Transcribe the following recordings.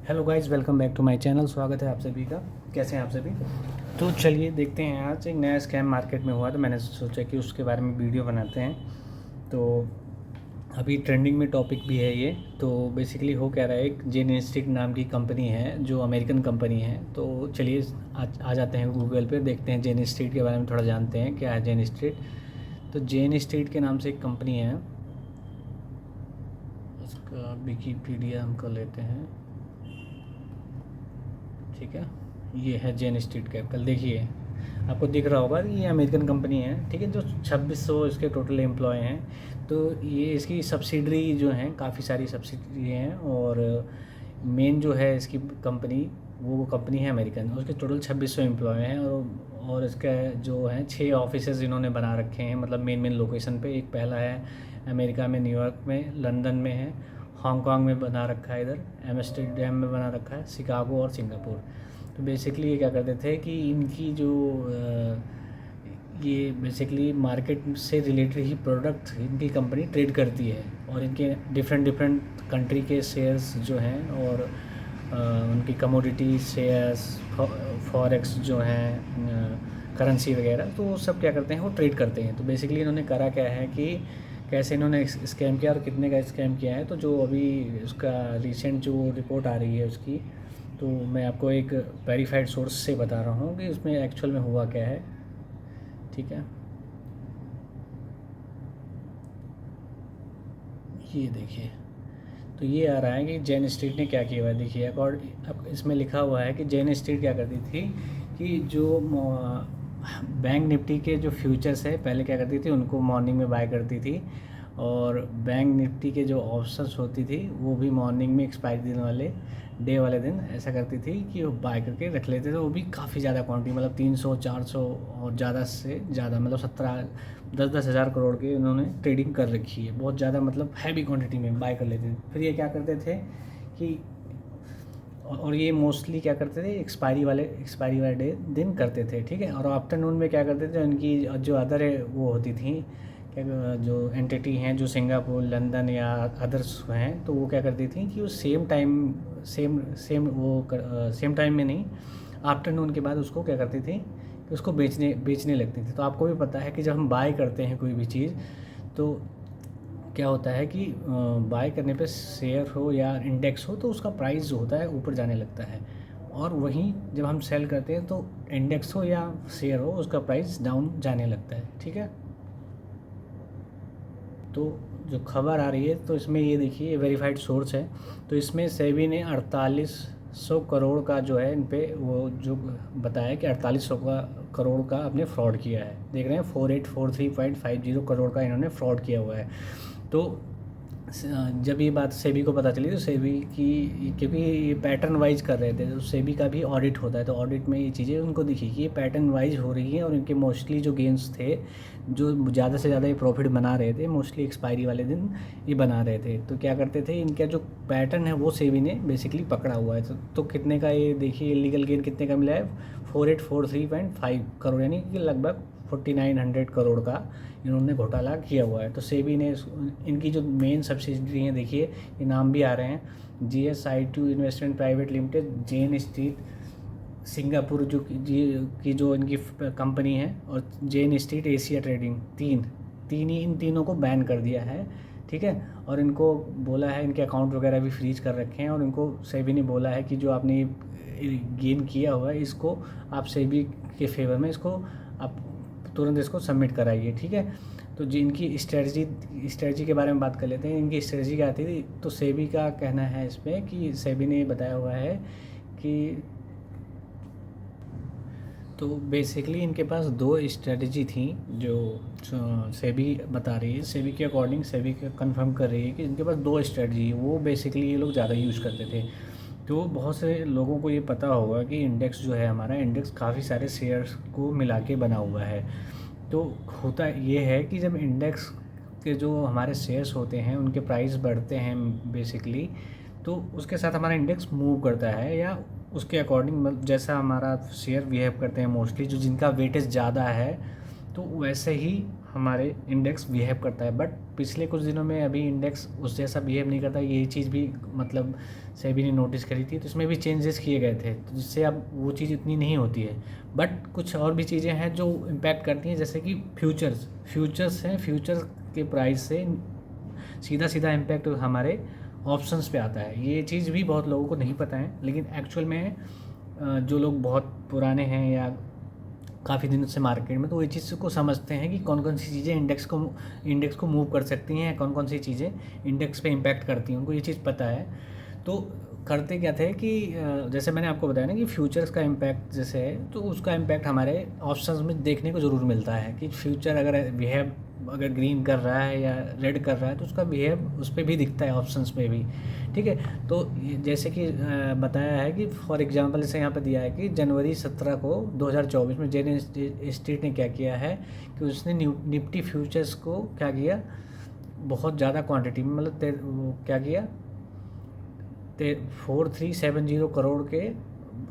Hello guys, welcome back to my channel. स्वागत है आप सभी का। कैसे हैं आप सभी? तो चलिए देखते हैं। आज एक नया स्कैम मार्केट में हुआ तो मैंने सोचा कि उसके बारे में वीडियो बनाते हैं। तो अभी ट्रेंडिंग में टॉपिक भी है ये। तो बेसिकली हो क्या रहा है, एक जेन इंस्टीट नाम की कंपनी है जो अमेरिकन कंपनी है। तो चलिए आ जाते हैं गूगल पे, देखते हैं जेन इंस्टीट के बारे में, थोड़ा जानते हैं क्या है जेन इंस्टीट। तो जेन इंस्टीट के नाम से एक कंपनी है, उसका विकीपीडिया हम कर लेते हैं। ठीक है, ये है जेन स्ट्रीट कैपिटल। देखिए आपको दिख रहा होगा कि ये अमेरिकन कंपनी है। ठीक है, जो 2600 इसके टोटल एम्प्लॉय हैं। तो ये इसकी सब्सिडरी जो हैं, काफ़ी सारी सब्सिडरी हैं। और मेन जो है इसकी कंपनी, वो कंपनी है अमेरिकन। उसके टोटल 2600 एम्प्लॉय हैं। और इसका जो है 6 ऑफिसेज़ इन्होंने बना रखे हैं, मतलब मेन मेन लोकेशन पे। एक पहला है अमेरिका में, न्यूयॉर्क में, लंदन में है, हांगकांग में बना रखा है, इधर एम्स्टर्डम में बना रखा है, शिकागो और सिंगापुर। तो बेसिकली ये क्या करते थे कि इनकी जो ये बेसिकली मार्केट से रिलेटेड ही प्रोडक्ट इनकी कंपनी ट्रेड करती है। और इनके डिफरेंट डिफरेंट कंट्री के शेयर्स जो हैं, और उनकी कमोडिटी शेयर्स, फॉरेक्स जो हैं, करेंसी वगैरह, तो वो सब क्या करते हैं, वो ट्रेड करते हैं। तो बेसिकली इन्होंने करा क्या है कि कैसे इन्होंने स्कैम किया और कितने का स्कैम किया है। तो जो अभी उसका रिसेंट जो रिपोर्ट आ रही है उसकी, तो मैं आपको एक वेरीफाइड सोर्स से बता रहा हूँ कि उसमें एक्चुअल में हुआ क्या है। ठीक है, ये देखिए। तो ये आ रहा है कि जेन स्ट्रीट ने क्या किया हुआ है। देखिए अब इसमें लिखा हुआ है कि जेन स्ट्रीट क्या करती थी कि जो बैंक निफ्टी के जो फ्यूचर्स है, पहले क्या करती थी, उनको मॉर्निंग में बाय करती थी। और बैंक निफ्टी के जो ऑप्शंस होती थी, वो भी मॉर्निंग में एक्सपायरी दिन वाले, डे वाले दिन ऐसा करती थी कि वो बाय करके रख लेते थे। वो भी काफ़ी ज़्यादा क्वांटिटी, मतलब 300 400 और ज़्यादा से ज़्यादा, मतलब 10-10 हज़ार करोड़ की उन्होंने ट्रेडिंग कर रखी है। बहुत ज़्यादा, मतलब हैवी क्वांटिटी में बाय कर लेते थे। फिर ये क्या करते थे कि और ये मोस्टली क्या करते थे, एक्सपायरी वाले दिन करते थे। ठीक है, और आफ्टरनून में क्या करते थे, उनकी जो अदर है वो होती थी क्या, जो एंटिटी हैं, जो सिंगापुर, लंदन या अदर्स हैं, तो वो क्या करती थी कि वो सेम टाइम, सेम टाइम में नहीं, आफ्टरनून के बाद उसको क्या करती थी कि उसको बेचने लगती थी। तो आपको भी पता है कि जब हम बाय करते हैं कोई भी चीज़, तो क्या होता है कि बाय करने पे शेयर हो या इंडेक्स हो, तो उसका प्राइस जो होता है ऊपर जाने लगता है। और वहीं जब हम सेल करते हैं तो इंडेक्स हो या शेयर हो, उसका प्राइस डाउन जाने लगता है। ठीक है, तो जो खबर आ रही है, तो इसमें ये देखिए वेरीफाइड सोर्स है। तो इसमें सेबी ने 4800 करोड़ का जो है इन पे, वो जो बताया कि 4800 करोड़ का अपने फ्रॉड किया है। देख रहे हैं 4843.50 करोड़ का इन्होंने फ्रॉड किया हुआ है। तो जब ये बात सेबी को पता चली, तो सेबी की, क्योंकि ये पैटर्न वाइज कर रहे थे, तो सेबी का भी ऑडिट होता है। तो ऑडिट में ये चीज़ें उनको दिखी कि ये पैटर्न वाइज हो रही हैं। और इनके मोस्टली जो गेंस थे, जो ज़्यादा से ज़्यादा ये प्रॉफिट बना रहे थे, मोस्टली एक्सपायरी वाले दिन ये बना रहे थे। तो क्या करते थे, इनका जो पैटर्न है वो सेबी ने बेसिकली पकड़ा हुआ है। तो कितने का, ये देखिए इलीगल गेन कितने का मिला है, 4843.5 करोड़, यानी कि लगभग 4900 करोड़ का इन्होंने घोटाला किया हुआ है। तो सेबी ने इनकी जो मेन सब्सिडरी हैं, देखिए ये नाम भी आ रहे हैं, GSI2 इन्वेस्टमेंट प्राइवेट लिमिटेड, जेन स्ट्रीट सिंगापुर जो की जो इनकी कंपनी है, और जेन स्ट्रीट एशिया ट्रेडिंग, इन तीनों को बैन कर दिया है। ठीक है, और इनको बोला है, इनके अकाउंट वगैरह भी फ्रीज कर रखे हैं। और इनको सेबी ने बोला है कि जो आपने गेन किया हुआ है, इसको आप सेबी के फेवर में इसको आप तुरंत इसको सबमिट कराइए। ठीक है, तो जी इनकी स्ट्रेटजी के बारे में बात कर लेते हैं। इनकी स्ट्रेटजी क्या आती थी, तो सेबी का कहना है इसमें कि सेबी ने बताया हुआ है कि, तो बेसिकली इनके पास 2 स्ट्रेटजी थी जो सेबी बता रही है। सेबी के अकॉर्डिंग, सेबी कंफर्म कर रही है कि इनके पास 2 स्ट्रेटजी है। वो बेसिकली ये लोग ज़्यादा यूज़ करते थे। तो बहुत से लोगों को ये पता होगा कि इंडेक्स जो है हमारा, इंडेक्स काफ़ी सारे शेयर्स को मिला के बना हुआ है। तो होता ये है कि जब इंडेक्स के जो हमारे शेयर्स होते हैं, उनके प्राइस बढ़ते हैं बेसिकली, तो उसके साथ हमारा इंडेक्स मूव करता है, या उसके अकॉर्डिंग जैसा हमारा शेयर बिहेव करते हैं मोस्टली, जो जिनका वेटेज ज़्यादा है, तो वैसे ही हमारे इंडेक्स बिहेव करता है। बट पिछले कुछ दिनों में अभी इंडेक्स उस जैसा बिहेव नहीं करता, ये चीज़ भी मतलब सेबी ने नोटिस करी थी, तो इसमें भी चेंजेस किए गए थे, तो जिससे अब वो चीज़ इतनी नहीं होती है। बट कुछ और भी चीज़ें हैं जो इम्पैक्ट करती हैं, जैसे कि फ्यूचर्स हैं, फ्यूचर्स के प्राइस से सीधा सीधा इम्पैक्ट हमारे ऑप्शंस पे आता है। ये चीज़ भी बहुत लोगों को नहीं पता है, लेकिन एक्चुअल में जो लोग बहुत पुराने हैं या काफ़ी दिनों से मार्केट में, तो ये चीज़ को समझते हैं कि कौन कौन सी चीज़ें इंडेक्स को मूव कर सकती हैं, कौन कौन सी चीज़ें इंडेक्स पे इम्पैक्ट करती हैं, उनको ये चीज़ पता है। तो करते क्या थे कि जैसे मैंने आपको बताया ना कि फ्यूचर्स का इम्पैक्ट जैसे है, तो उसका इम्पैक्ट हमारे ऑप्शंस में देखने को ज़रूर मिलता है कि फ्यूचर अगर ग्रीन कर रहा है या रेड कर रहा है, तो उसका बिहेव उस पर भी दिखता है, ऑप्शंस पे भी। ठीक है, तो जैसे कि बताया है कि फॉर एग्जांपल जैसे यहाँ पे दिया है कि जनवरी 17 को 2024 में जेन स्ट्रीट ने क्या किया है कि उसने निफ्टी फ्यूचर्स को क्या किया, बहुत ज़्यादा क्वांटिटी में, मतलब वो क्या किया, 4370 करोड़ के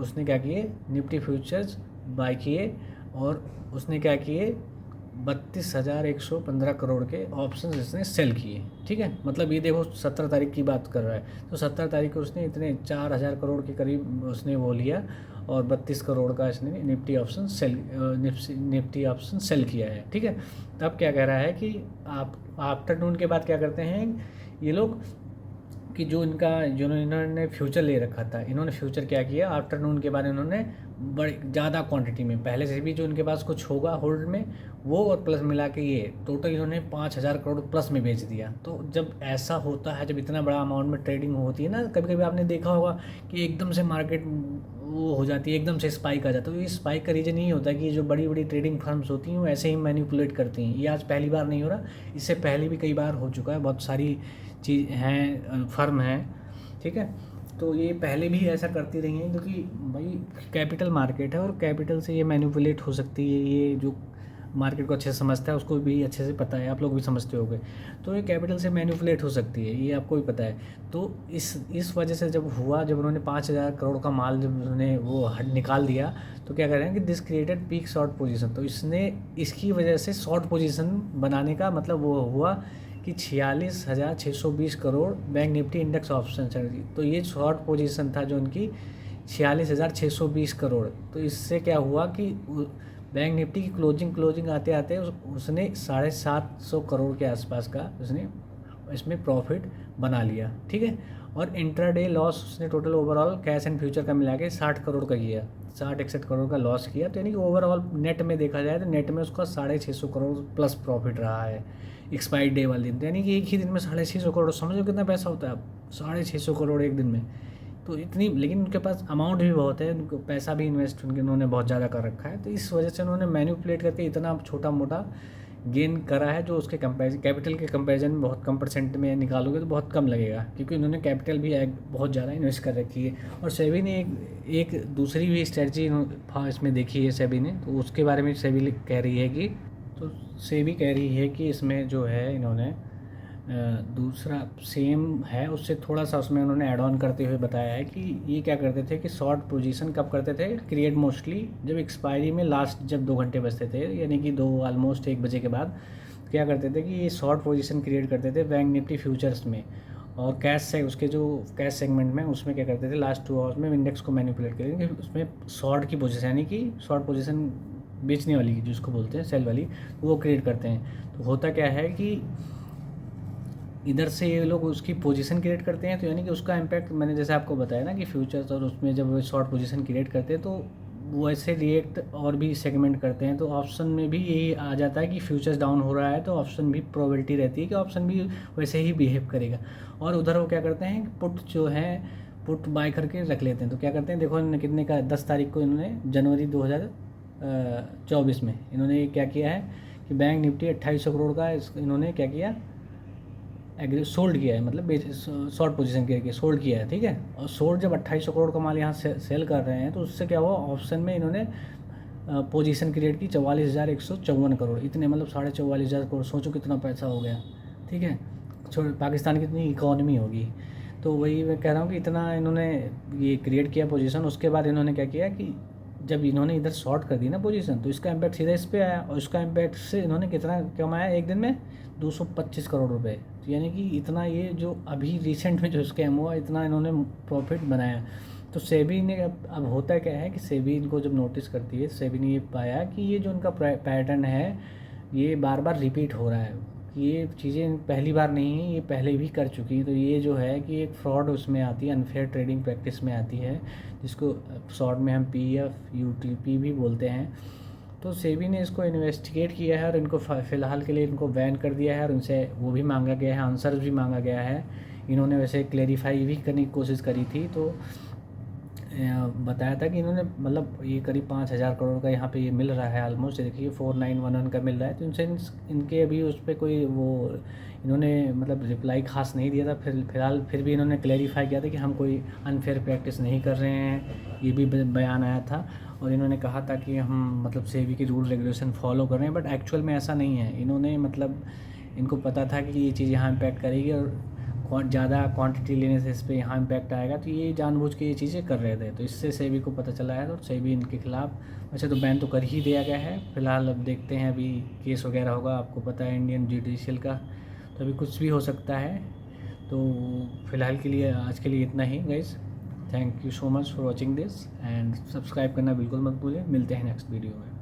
उसने क्या किए, निफ्टी फ्यूचर्स बाय किए, और उसने क्या किए, 32,115 करोड़ के ऑप्शंस इसने सेल किए। ठीक है, मतलब ये देखो 17 तारीख की बात कर रहा है, तो 17 तारीख को उसने इतने 4,000 करोड़ के करीब उसने वो लिया, और 32 करोड़ का इसने निफ्टी ऑप्शन सेल किया है। ठीक है, तब क्या कह रहा है कि आप आफ्टरनून के बाद क्या करते हैं ये लोग कि जो इन्होंने फ्यूचर ले रखा था, इन्होंने फ्यूचर क्या किया, आफ्टरनून के बाद इन्होंने बड़ी ज़्यादा क्वांटिटी में, पहले से भी जो इनके पास कुछ होगा होल्ड में वो, और प्लस मिला के ये टोटल इन्होंने 5,000 करोड़ प्लस में बेच दिया। तो जब ऐसा होता है, जब इतना बड़ा अमाउंट में ट्रेडिंग होती है ना, कभी कभी आपने देखा होगा कि एकदम से मार्केट वो हो जाती है, एकदम से स्पाइक आ जाता है। तो ये स्पाइक का रीज़न ये होता है कि जो बड़ी बड़ी ट्रेडिंग फर्म्स होती हैं वो ऐसे ही मैनिपुलेट करती हैं। ये आज पहली बार नहीं हो रहा, इससे पहले भी कई बार हो चुका है, बहुत सारी चीज़ हैं, फर्म हैं। ठीक है, तो ये पहले भी ऐसा करती रही हैं, क्योंकि भाई कैपिटल मार्केट है और कैपिटल से ये मैनिपुलेट हो सकती है। ये जो मार्केट को अच्छे से समझता है उसको भी अच्छे से पता है, आप लोग भी समझते होंगे। तो ये कैपिटल से मैनिपुलेट हो सकती है, ये आपको भी पता है। तो इस वजह से जब उन्होंने 5,000 करोड़ का माल जब उन्होंने वो निकाल दिया, तो क्या कह रहे हैं कि this created peak short position. तो इसकी वजह से शॉर्ट पोजीशन बनाने का मतलब वो हुआ कि 46,620 crore bank Nifty index option चल रही। तो ये शॉर्ट पोजीशन था जो उनकी 46,620 करोड़। तो इससे क्या हुआ कि बैंक निफ्टी की क्लोजिंग आते आते उसने 750 करोड़ के आसपास का उसने इसमें प्रॉफिट बना लिया। ठीक है, और इंट्राडे लॉस उसने total overall cash and future का मिला के 60 करोड़ का किया, 60-61 करोड़ का लॉस किया। तो यानी कि ओवरऑल नेट में देखा जाए तो नेट में उसका 650 करोड़ प्लस प्रॉफिट रहा है एक्सपायरी डे वाले दिन। यानी कि एक ही दिन में 650 करोड़, समझो कितना पैसा होता है अब, 650 करोड़ एक दिन में। तो इतनी, लेकिन उनके पास अमाउंट भी बहुत है, उनको पैसा भी इन्वेस्ट उन्होंने बहुत ज़्यादा कर रखा है। तो इस वजह से उन्होंने मैनिपुलेट करके इतना छोटा मोटा गेन करा है, जो उसके कैपिटल के कंपैरिजन में बहुत कम परसेंट में निकालोगे तो बहुत कम लगेगा, क्योंकि उन्होंने कैपिटल भी बहुत ज़्यादा इन्वेस्ट कर रखी है। और सेबी ने एक दूसरी भी स्ट्रेटजी इसमें देखी है सेबी ने, तो उसके बारे में सेबी कह रही है कि सेबी कह रही है कि इसमें जो है इन्होंने दूसरा सेम है उससे थोड़ा सा उसमें उन्होंने ऐड ऑन करते हुए बताया है कि ये क्या करते थे कि शॉर्ट पोजीशन कब करते थे क्रिएट, मोस्टली जब एक्सपायरी में लास्ट जब 2 घंटे बचते थे, यानी कि ऑलमोस्ट 1 बजे के बाद क्या करते थे कि ये शॉर्ट पोजीशन क्रिएट करते थे बैंक निफ्टी फ्यूचर्स में। और कैश से उसके जो कैश सेगमेंट में उसमें क्या करते थे लास्ट 2 आवर्स में इंडेक्स को मैनिपुलेट करेंगे, उसमें शॉर्ट की पोजीशन यानी कि शॉर्ट पोजीशन बेचने वाली जिसको बोलते हैं सेल वाली, वो क्रिएट करते हैं। तो होता क्या है कि इधर से ये लोग उसकी पोजीशन क्रिएट करते हैं, तो यानी कि उसका इम्पैक्ट मैंने जैसे आपको बताया ना कि फ्यूचर्स और उसमें जब वो शॉर्ट पोजीशन क्रिएट करते हैं तो वो ऐसे रिएक्ट और भी सेगमेंट करते हैं। तो ऑप्शन में भी यही आ जाता है कि फ्यूचर्स डाउन हो रहा है तो ऑप्शन भी प्रोबेबिलिटी रहती है कि ऑप्शन भी वैसे ही बिहेव करेगा। और उधर वो क्या करते हैं, पुट जो है पुट बाय करके रख लेते हैं। तो क्या करते हैं, देखो इन्होंने कितने का 10 तारीख को इन्होंने जनवरी 2024 में इन्होंने क्या किया है कि बैंक निफ्टी 2800 करोड़ का इन्होंने क्या किया, सोल्ड किया है, मतलब शॉर्ट पोजीशन करके सोल्ड किया है। ठीक है, और सोल्ड जब 2800 करोड़ का माल यहाँ से सेल कर रहे हैं तो उससे क्या हुआ, ऑप्शन में इन्होंने पोजीशन क्रिएट की 44,154 करोड़, इतने मतलब 44,500 करोड़। सोचो कितना पैसा हो गया। ठीक है, पाकिस्तान की इतनी इकॉनमी होगी। तो वही मैं कह रहा हूँ कि इतना इन्होंने ये क्रिएट किया पोजीशन। उसके बाद इन्होंने क्या किया कि जब इन्होंने इधर शॉर्ट कर दी ना पोजीशन, तो इसका इम्पैक्ट सीधा इस पे आया, और इसका इम्पैक्ट से इन्होंने कितना कमाया एक दिन में, 225 करोड़ रुपए। तो यानी कि इतना ये जो अभी रिसेंट में जो स्कैम हुआ, इतना इन्होंने प्रॉफिट बनाया। तो सेबी ने अब होता क्या है कि सेबी इनको जब नोटिस करती है, सेबी ने ये पाया कि ये जो उनका पैटर्न है ये बार बार रिपीट हो रहा है, ये चीज़ें पहली बार नहीं है, ये पहले भी कर चुकी हैं। तो ये जो है कि एक फ्रॉड उसमें आती है, अनफेयर ट्रेडिंग प्रैक्टिस में आती है, जिसको शॉर्ट में हम PFUTP भी बोलते हैं। तो सेबी ने इसको इन्वेस्टिगेट किया है और इनको फ़िलहाल के लिए इनको बैन कर दिया है, और उनसे वो भी मांगा गया है, आंसर भी मांगा गया है। इन्होंने वैसे क्लेरिफाई भी करने की कोशिश करी थी, तो बताया था कि इन्होंने मतलब ये करीब 5,000 करोड़ का यहाँ पे ये मिल रहा है ऑलमोस्ट, देखिए 4911 का मिल रहा है। तो इनसे इनके अभी उस पर कोई वो इन्होंने मतलब रिप्लाई खास नहीं दिया था। फिलहाल फिर भी इन्होंने क्लेरिफाई किया था कि हम कोई अनफेयर प्रैक्टिस नहीं कर रहे हैं, ये भी बयान आया था। और इन्होंने कहा था कि हम मतलब सेबी की रूल रेगुलेशन फॉलो कर रहे हैं, बट एक्चुअल में ऐसा नहीं है। इन्होंने मतलब इनको पता था कि ये चीज़ यहाँ इम्पैक्ट करेगी, और ज़्यादा क्वांटिटी लेने से इस पर यहाँ इम्पैक्ट आएगा, तो ये जानबूझ के ये चीज़ें कर रहे थे। तो इससे सेबी को पता चला है, तो सेबी इनके खिलाफ़ वैसे तो बैन तो कर ही दिया गया है। फिलहाल अब देखते हैं, अभी केस वगैरह होगा, आपको पता है इंडियन जुडिशियल का, तो अभी कुछ भी हो सकता है। तो फिलहाल के लिए आज के लिए इतना ही guys. Thank you so much for watching this, and subscribe करना बिल्कुल मत भूलें। मिलते हैं नेक्स्ट वीडियो में।